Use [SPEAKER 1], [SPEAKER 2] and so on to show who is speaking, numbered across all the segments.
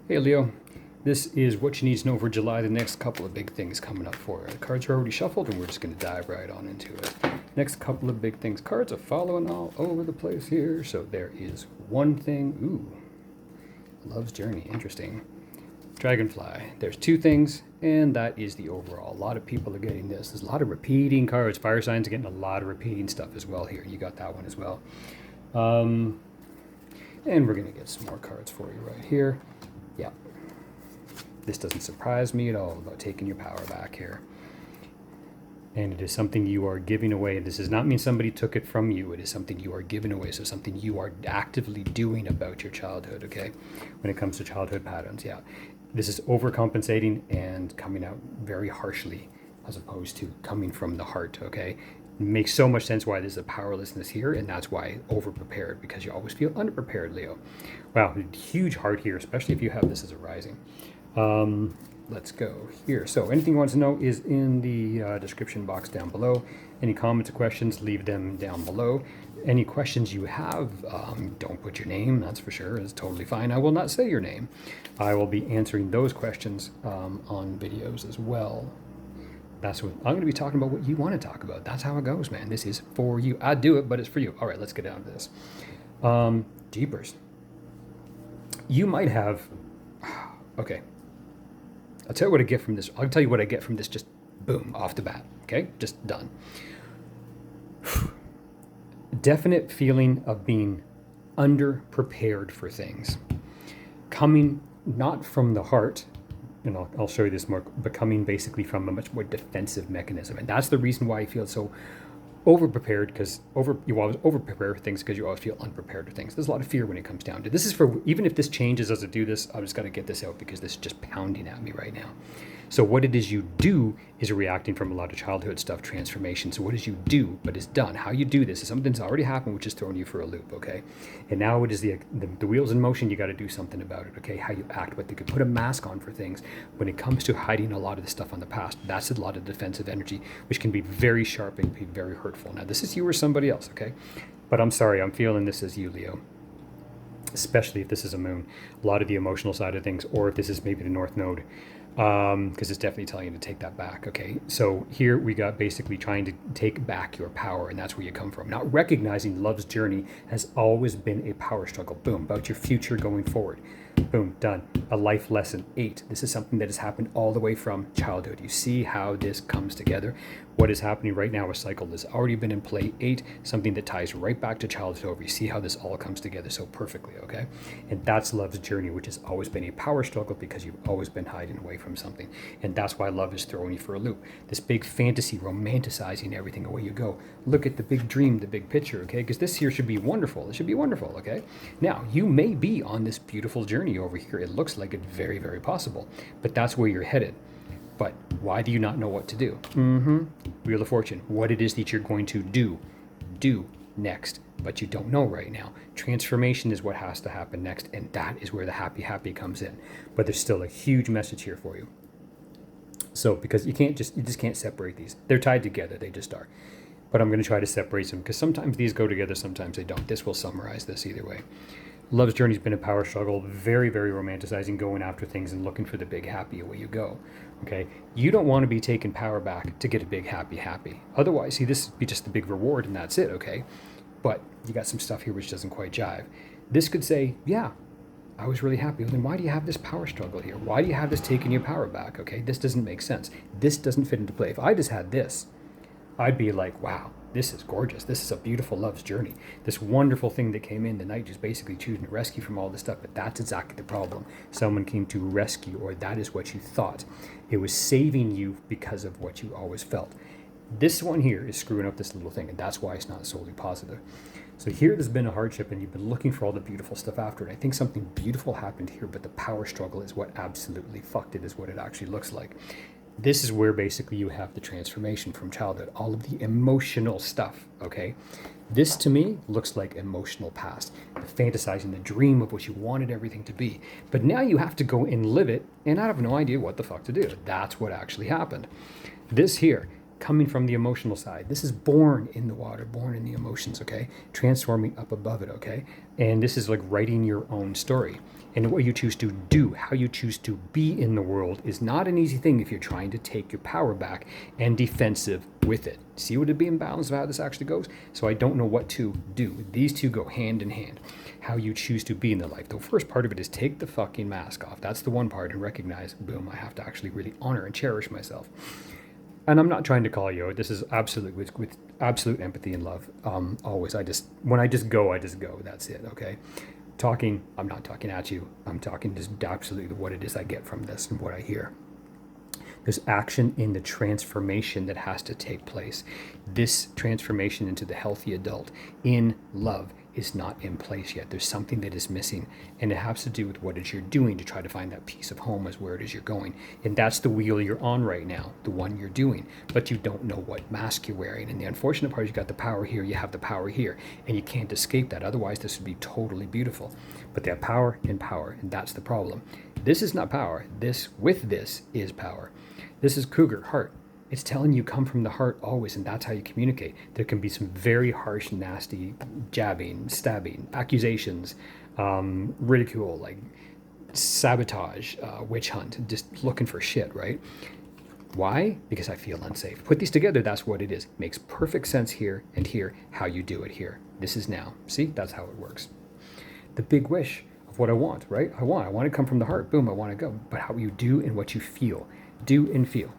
[SPEAKER 1] Hey Leo, this is what you need to know for July. The next couple of big things coming up for you. The cards are already shuffled and we're just going to dive right on into it. Next couple of big things. Cards are following all over the place here. So there is one thing. Ooh, Love's Journey. Interesting. Dragonfly. There's two things, and that is the overall. A lot of people are getting this. There's a lot of repeating cards. Fire signs are getting a lot of repeating stuff as well here. You got that one as well. And we're going to get some more cards for you right here. Yeah. This doesn't surprise me at all about taking your power back here. And it is something you are giving away. This does not mean somebody took it from you. It is something you are giving away. So something you are actively doing about your childhood, okay? When it comes to childhood patterns, yeah. This is overcompensating and coming out very harshly as opposed to coming from the heart, okay? It makes so much sense why there's a powerlessness here, and that's why over-prepared, because you always feel underprepared, Leo. Wow, huge heart here, especially if you have this as a rising. Let's go here. So anything you want to know is in the description box down below. Any comments or questions, leave them down below. Any questions you have, don't put your name, that's for sure. It's totally fine. I will not say your name. I will be answering those questions on videos as well. That's what I'm going to be talking about, what you want to talk about. That's how it goes, man. This is for you. I do it, but it's for you. All right, let's get down to this. Jeepers. You might have... Okay. I'll tell you what I get from this. I'll tell you what I get from this just boom, off the bat. Okay? Just done. Definite feeling of being underprepared for things. Coming not from the heart, and I'll show you this more, but coming basically from a much more defensive mechanism. And that's the reason why I feel so over-prepared, because you always over-prepare for things because you always feel unprepared for things. There's a lot of fear when it comes down to this. Is for, even if this changes as I do this, I just got to get this out because this is just pounding at me right now. So what it is you do is reacting from a lot of childhood stuff, transformation. So what is you do, but it's done. How you do this is something that's already happened, which is throwing you for a loop, okay? And now it is the wheels in motion. You got to do something about it, okay? How you act, but they could put a mask on for things. When it comes to hiding a lot of the stuff on the past, that's a lot of defensive energy, which can be very sharp and be very hurtful. Now, this is you or somebody else, okay? But I'm sorry, I'm feeling this as you, Leo. Especially if this is a moon. A lot of the emotional side of things, or if this is maybe the North Node. Because it's definitely telling you to take that back, okay? So here we got basically trying to take back your power, and that's where you come from. Not recognizing love's journey has always been a power struggle. Boom, about your future going forward. Boom, done. A life lesson, 8. This is something that has happened all the way from childhood. You see how this comes together. What is happening right now, a cycle that's already been in play, 8, something that ties right back to childhood over. You see how this all comes together so perfectly, okay? And that's love's journey, which has always been a power struggle because you've always been hiding away from something. And that's why love is throwing you for a loop. This big fantasy, romanticizing everything, away you go. Look at the big dream, the big picture, okay? Because this here should be wonderful. It should be wonderful, okay? Now, you may be on this beautiful journey over here. It looks like it's very, very possible. But that's where you're headed. But why do you not know what to do? Wheel of Fortune. What it is that you're going to do next, but you don't know right now. Transformation is what has to happen next, and that is where the happy comes in. But there's still a huge message here for you. So because you just can't separate these. They're tied together. They just are. But I'm going to try to separate them because sometimes these go together, sometimes they don't. This will summarize this either way. Love's journey's been a power struggle, very, very romanticizing, going after things and looking for the big happy, away you go. Okay, you don't want to be taking power back to get a big happy. Otherwise, see, this would be just the big reward and that's it, okay? But you got some stuff here which doesn't quite jive. This could say, yeah, I was really happy. Well, then why do you have this power struggle here? Why do you have this taking your power back, okay? This doesn't make sense. This doesn't fit into play. If I just had this, I'd be like, wow, this is gorgeous. This is a beautiful love's journey. This wonderful thing that came in, the knight just basically choosing to rescue from all this stuff, but that's exactly the problem. Someone came to rescue, or that is what you thought. It was saving you because of what you always felt. This one here is screwing up this little thing, and that's why it's not solely positive. So here there's been a hardship, and you've been looking for all the beautiful stuff after it. I think something beautiful happened here, but the power struggle is what absolutely fucked it, is what it actually looks like. This is where basically you have the transformation from childhood, all of the emotional stuff, okay? This to me looks like emotional past, the fantasizing, the dream of what you wanted everything to be. But now you have to go and live it, and I have no idea what the fuck to do. That's what actually happened. This here, coming from the emotional side. This is born in the water, born in the emotions, okay? Transforming up above it, okay? And this is like writing your own story. And what you choose to do, how you choose to be in the world is not an easy thing if you're trying to take your power back and defensive with it. See what it be in balance of how this actually goes? So I don't know what to do. These two go hand in hand. How you choose to be in the life. The first part of it is take the fucking mask off. That's the one part, and recognize, boom, I have to actually really honor and cherish myself. And I'm not trying to call you out. This is absolute with absolute empathy and love. Always, when I just go. That's it. Okay. I'm not talking at you. I'm talking just absolutely what it is I get from this and what I hear. There's action in the transformation that has to take place. This transformation into the healthy adult in love is not in place yet. There's something that is missing, and it has to do with what it is you're doing to try to find that peace of home as where it is you're going. And that's the wheel you're on right now, the one you're doing, but you don't know what mask you're wearing. And the unfortunate part is you got the power here, you have the power here, and you can't escape that. Otherwise, this would be totally beautiful. But they have power, and that's the problem. This is not power. This is power. This is Cougar, heart. It's telling you come from the heart always, and that's how you communicate. There can be some very harsh, nasty jabbing, stabbing, accusations, ridicule, like sabotage, witch hunt, just looking for shit, right? Why? Because I feel unsafe. Put these together, that's what it is. Makes perfect sense here and here, how you do it here. This is now. See, that's how it works. The big wish of what I want, right? I want to come from the heart. Boom, I want to go. But how you do and what you feel. Do and feel.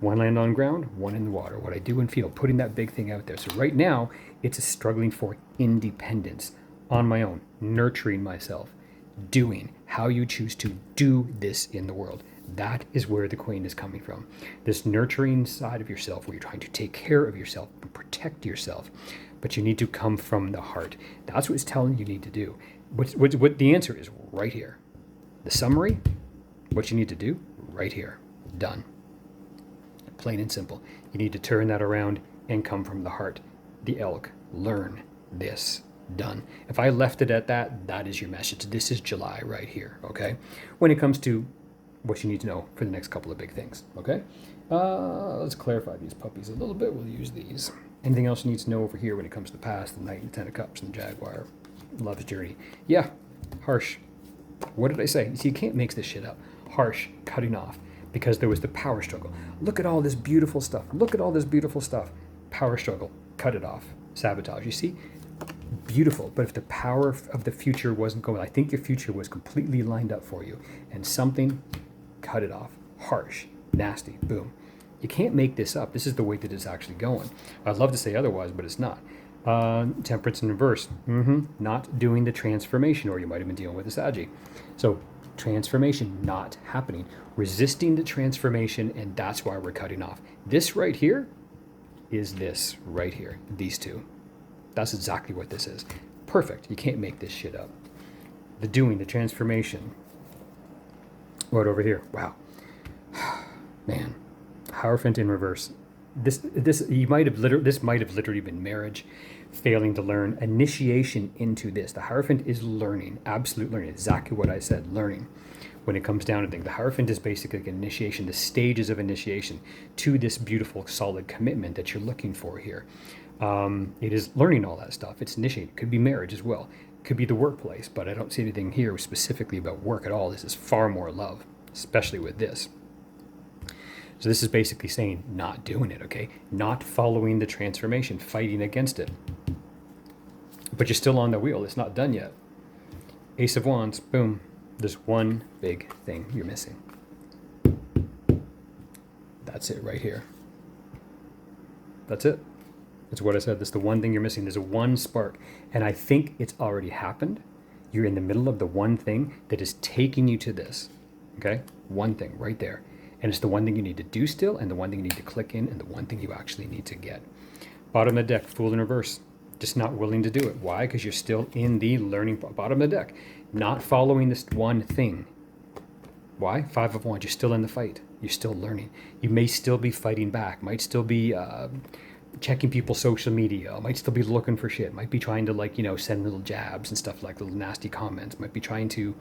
[SPEAKER 1] One land on ground, one in the water. What I do and feel, putting that big thing out there. So right now, it's struggling for independence on my own, nurturing myself, doing how you choose to do this in the world. That is where the queen is coming from. This nurturing side of yourself where you're trying to take care of yourself and protect yourself. But you need to come from the heart. That's what it's telling you need to do. What the answer is right here. The summary, what you need to do, right here. Done. Plain and simple. You need to turn that around and come from the heart. The elk. Learn this. Done. If I left it at that, that is your message. This is July right here, okay? When it comes to what you need to know for the next couple of big things, okay? Let's clarify these puppies a little bit. We'll use these. Anything else you need to know over here when it comes to the past, the Knight and the Ten of Cups and the Jaguar, love's journey? Yeah, harsh. What did I say? See, you can't make this shit up. Harsh, cutting off. Because there was the power struggle. Look at all this beautiful stuff. Look at all this beautiful stuff. Power struggle. Cut it off. Sabotage. You see? Beautiful. But if the power of the future wasn't going, I think your future was completely lined up for you. And something, cut it off. Harsh. Nasty. Boom. You can't make this up. This is the way that it's actually going. I'd love to say otherwise, but it's not. Temperance in reverse. Not doing the transformation, or you might have been dealing with a Saggy. So transformation not happening. Resisting the transformation, and that's why we're cutting off. This right here is this right here. These two. That's exactly what this is. Perfect. You can't make this shit up. The doing, the transformation. Right over here. Wow. Man. Hierophant in reverse. This might have literally been marriage, failing to learn, initiation into this. The Hierophant is learning, absolute learning. Exactly what I said, learning. When it comes down to things, the Hierophant is basically like initiation, the stages of initiation to this beautiful, solid commitment that you're looking for here. It is learning all that stuff. It's initiating. It could be marriage as well. It could be the workplace, but I don't see anything here specifically about work at all. This is far more love, especially with this. So this is basically saying not doing it, okay? Not following the transformation, fighting against it. But you're still on the wheel. It's not done yet. Ace of Wands, boom. There's one big thing you're missing. That's it right here. That's it. That's what I said. That's the one thing you're missing. There's a one spark. And I think it's already happened. You're in the middle of the one thing that is taking you to this. Okay? One thing right there. And it's the one thing you need to do still, and the one thing you need to click in, and the one thing you actually need to get. Bottom of the deck, Fool in reverse. Just not willing to do it. Why? Because you're still in the learning bottom of the deck. Not following this one thing. Why? Five of Wands. You're still in the fight. You're still learning. You may still be fighting back. Might still be checking people's social media. Might still be looking for shit. Might be trying to send little jabs and stuff, like little nasty comments. Might be trying to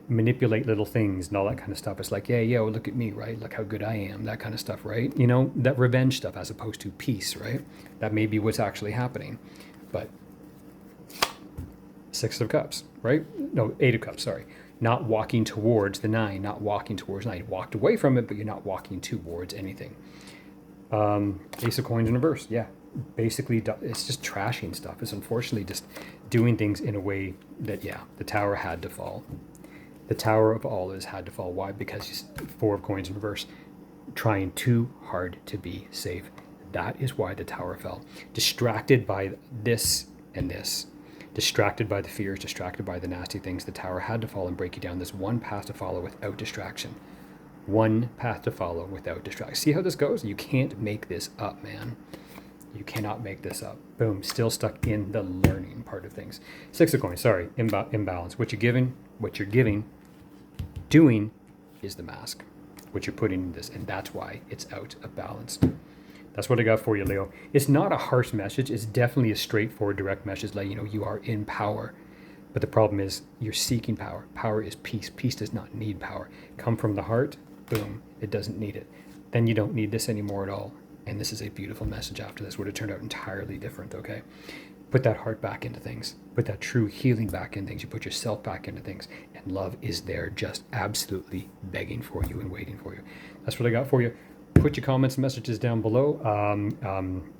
[SPEAKER 1] manipulate little things and all that kind of stuff. It's like, yeah, yo, look at me, right? Look how good I am, that kind of stuff, right? That revenge stuff as opposed to peace, right? That may be what's actually happening. But Six of Cups, right? No, Eight of Cups, sorry. Not walking towards the nine, not walking towards nine. You walked away from it, but you're not walking towards anything. Ace of Coins in reverse, yeah. Basically, it's just trashing stuff. It's unfortunately just doing things in a way that, yeah, the Tower had to fall. The Tower of All had to fall. Why? Because Four of Coins in reverse, trying too hard to be safe. That is why the Tower fell. Distracted by this and this. Distracted by the fears, distracted by the nasty things. The Tower had to fall and break you down. There's one path to follow without distraction. One path to follow without distraction. See how this goes? You can't make this up, man. You cannot make this up. Boom. Still stuck in the learning part of things. Six of Coins. Sorry. Imbalance. What you're giving, doing is the mask. What you're putting in this. And that's why it's out of balance. That's what I got for you, Leo. It's not a harsh message. It's definitely a straightforward, direct message. Like, you are in power. But the problem is you're seeking power. Power is peace. Peace does not need power. Come from the heart. Boom. It doesn't need it. Then you don't need this anymore at all. And this is a beautiful message after this. Would have turned out entirely different, okay? Put that heart back into things. Put that true healing back in things. You put yourself back into things. And love is there just absolutely begging for you and waiting for you. That's what I got for you. Put your comments and messages down below.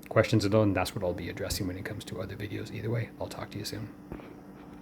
[SPEAKER 1] Questions and all, and that's what I'll be addressing when it comes to other videos. Either way, I'll talk to you soon.